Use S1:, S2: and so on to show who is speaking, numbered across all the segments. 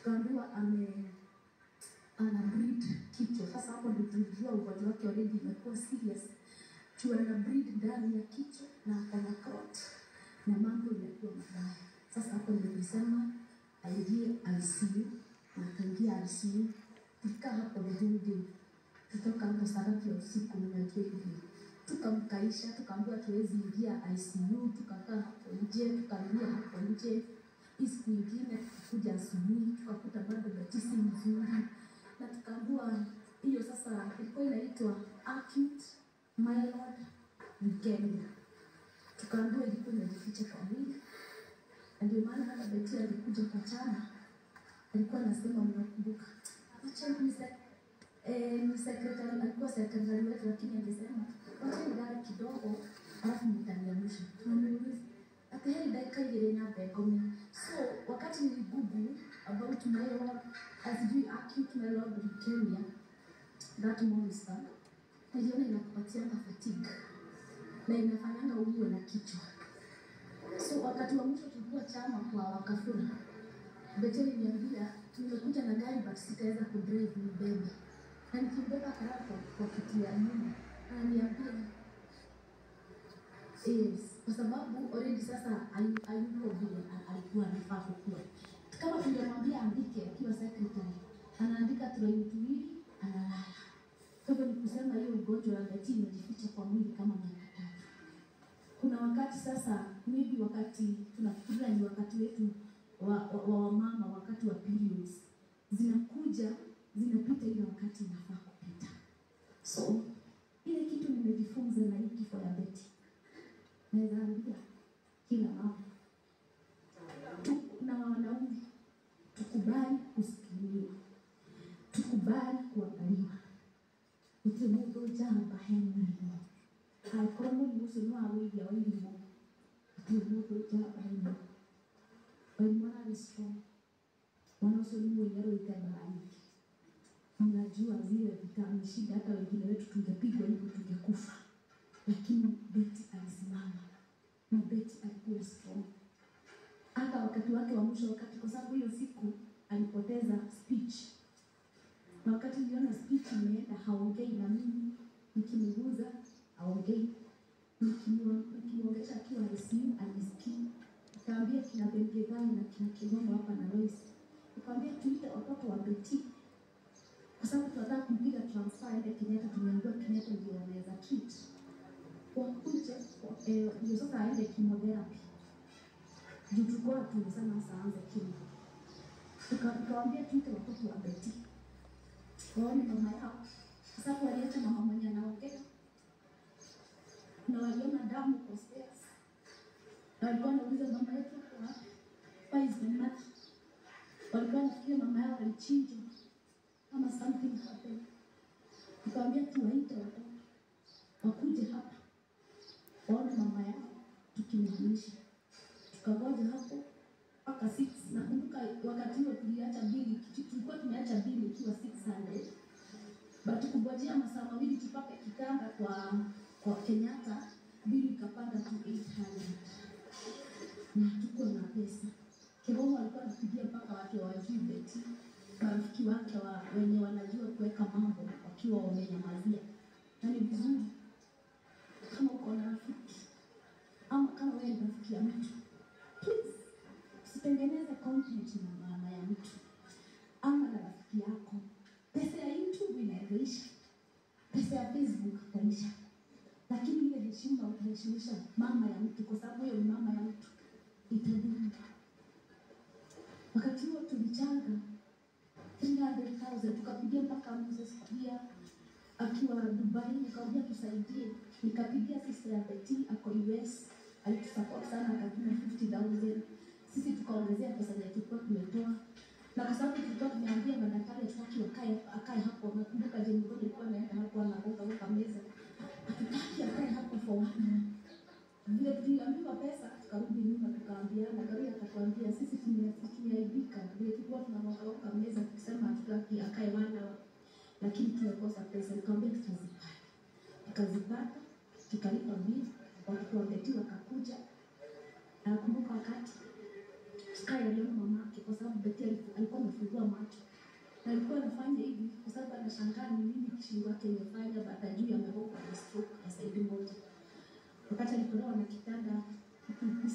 S1: tukaambiwa ana bleed kichwa. Sasa hapo ndio tulijua ugonjwa wake already imekuwa serious. Ana bleed ndani ya kichwa na akona clot na mambo yalikuwa mabaya. Sasa hapo ndio tulisema aingie ICU, na akaingia ICU. Tukaa hapo ndio kutoka hapo saa 3 ya usiku na hivi. Tukamkaisha, tukaambiwa tuwezi ingia ICU, tukakaa hapo nje, tukalia hapo nje. Siku nyingine tukakuja asubuhi, tukakuta bado batisi nzuri. Na tukaambiwa hiyo sasa ilikuwa inaitwa acute myeloid leukemia. Tukaambiwa ilikuwa inajificha kwa mwili. Ndio maana hata Betty alikuja kwa chama, alikuwa anasema mnakumbuka. Acha ni secretary, alikuwa secretary wetu, lakini alisema wacha nilale kidogo alafu mtaniamsha. Tunauliza akaheri dakika ile na begomi. So wakati niligoogle about myeloid, asijui acute myeloid leukemia, that monster, niliona inakupatia fatigue na inafanyanga uwe na kichwa. So wakati wa mwisho tulikuwa chama kwa Wakafura, Betty aliniambia tumekuja na gari but sitaweza kudrive ni bebe. Na nikibeba karako kwa kiti ya nyuma, ananiambia yes, kwa sababu already sasa hayuko vile alikuwa anafaa kukua. Kama tungemwambia andike akiwa secretary, anaandika tuwili analala. Kwa hivyo ni kusema hiyo ugonjwa wa Betty imejificha kwa mwili kama miaka 3. Kuna wakati sasa maybe wakati tunafikiria ni wakati wetu wa mama, wakati wa periods zinakuja zinapita ile wakati inafaa kupita. So ile kitu nimejifunza na hii kifo ya Betty, naweza ambia kila mama na wanaume tukubali kusikiliwa, tukubali kuangaliwa. Utemudo jamba hemu haikomu musu wa wili wa ilimo. Utemudo jamba hemu walimwana ni strong, wanaosolimu wenyero ikabarani. Mnajua zile vitani shida, hata wengine wetu tungepigwa hivyo tungekufa, lakini Betty alisimama na Betty alikuwa strong. Hata wakati wake wa mwisho, wakati kwa sababu hiyo siku alipoteza speech, na wakati niliona speech imeenda, haongei na mimi, nikimguza haongei, nikimwongesha akiwa ICU alisikii. Nikaambia kina Bengegani na kina Kigomo hapa na Lois, nikaambia tuite watoto wa Betty, kwa sababu tunataka kumpiga transfer ile Kenyatta. Tumeambiwa Kenyatta ndio anaweza treat. Wakuje ndio sasa aende chemotherapy. Juu tulikuwa tunasema saanze chemo. Tukawaambia tuite watoto wa Betty, waone mama yao, kwa sababu waliacha mama mwenye anaongea na waliona damu kwa stairs. Walikuwa wanauliza mama yetu kwa wapi? Why is the mother? Walikuwa wanafikiria mama yao alichinjwa kama something happened. Tukaambia tuwaite watoto wakuje hapa waone mama yao tukimhamisha. Tukagoja hapo mpaka 6. Nakumbuka wakati huo tuliacha bili, tulikuwa tumeacha bili ikiwa 600. But kungojea masaa mawili tupate kitanda kwa Kenyatta, bili ikapanda to 800. Na tuko na pesa. Kibomo alikuwa anapigia mpaka watu wajui Betty, marafiki wake wenye wanajua kuweka mambo wakiwa wamenyamazia. Na ni vizuri kama uko na rafiki ama kama wewe ni rafiki ya mtu, please usitengeneze content na mama ya mtu ama na rafiki yako. Pesa ya YouTube inaisha, pesa ya Facebook itaisha, lakini ile heshima utaheshimisha mama ya mtu, kwa sababu hiyo mama ya mtu itadumu. Wakati huo tulichanga 300,000, tukapigia mpaka Moses pia akiwa Dubai, nikamwambia tusaidie. Nikapigia sister ya Betty ako US, alitusupport sana, akatuma 50,000. Sisi tukaongezea pesa yetu tulikuwa tumetoa, na kwa sababu tulikuwa tumeambia madaktari tutaki akae hapo. Nakumbuka Jengo alikuwa anaenda hapo anagonga meza, tutaki akae hapo for 1 month. Vile tuliambiwa pesa, tukarudi nyuma tukaambiana, gari akatuambia sisi tumeaibika, vile tulikuwa tunagonga meza tukisema tutaki akae 1 hour, lakini tumekosa pesa. Nikamwambia tukazipata, tukalipa bili, watu wa Betty wakakuja. Nakumbuka wakati Sky aliona mamake, kwa sababu Betty alikuwa amefungua macho. Na alikuwa anafanya hivi kwa sababu anashangaa ni nini kishingo yake imefanya, baada juu amehoka na stroke ya saidi moja. Wakati alipolewa na kitanda ni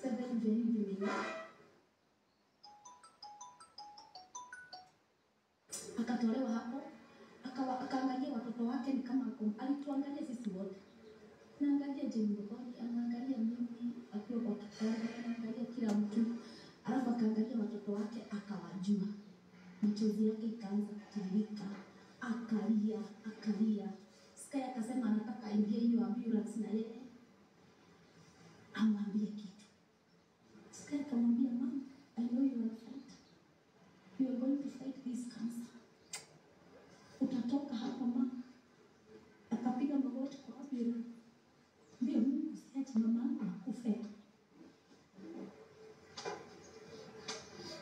S1: 7 ndio hivi ni. Akatolewa hapo, akaangalia watoto wake ni kama alituangalia sisi wote. Naangalia Jane Mboni, anaangalia mimi akiwa kwa kitanda, anaangalia kila mtu. Alafu akaangalia watoto wake akawajua. Machozi yake ikaanza kutiririka. Akalia. Sky akasema anataka aingie hiyo ambulance na yeye amwambie kitu. Sky akamwambia, mama, I know you are fight. You are going to fight this cancer. Utatoka hapa mama. Akapiga magoti kwa ambulance. Mbio Mungu usiache mamangu akufe.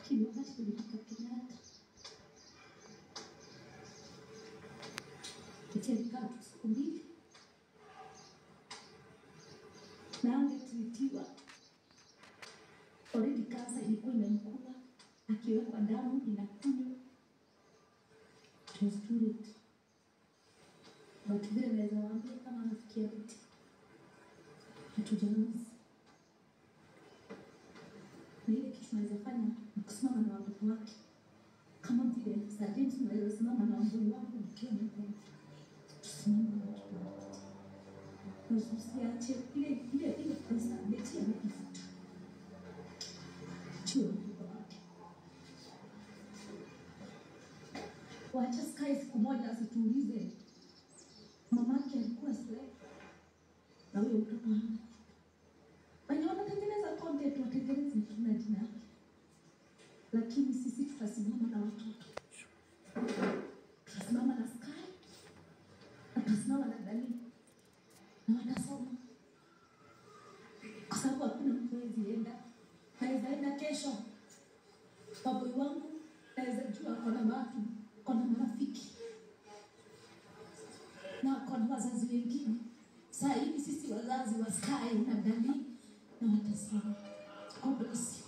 S1: Kile wakati tulifika Kenyatta. Tulikaa tu siku mbili. Na angetritiwa. Already kansa ilikuwa imemkula. Akiwekwa damu inakunywa. It was too late. But vile naweza waambia kama anafikia viti. Hatujamuzi. Na ile kitu tunaweza fanya ni kusimama na watoto wake. Kama vile James tunaweza simama na watoto wangu nikiwa mkono. Tusimame na watoto wake. Na usiache ile pesa beti amekifuta. Chuo watoto wake. Wacha Sky siku moja asituulize mamake alikuwa slave. Na huyo mtoto hana. Wenye wanatengeneza content watengeneze tuna jina yake. Lakini sisi tutasimama na watoto. Tutasimama na Sky. Tutasimama na Dani. Na watasoma. Kwa sababu hakuna mtu hawezi enda. Naweza enda kesho. Babu wangu naweza jua kuna watu, kuna marafiki. Na kuna wazazi wengine. Sasa hivi sisi wazazi wa Sky na Dani na watasoma. God bless you.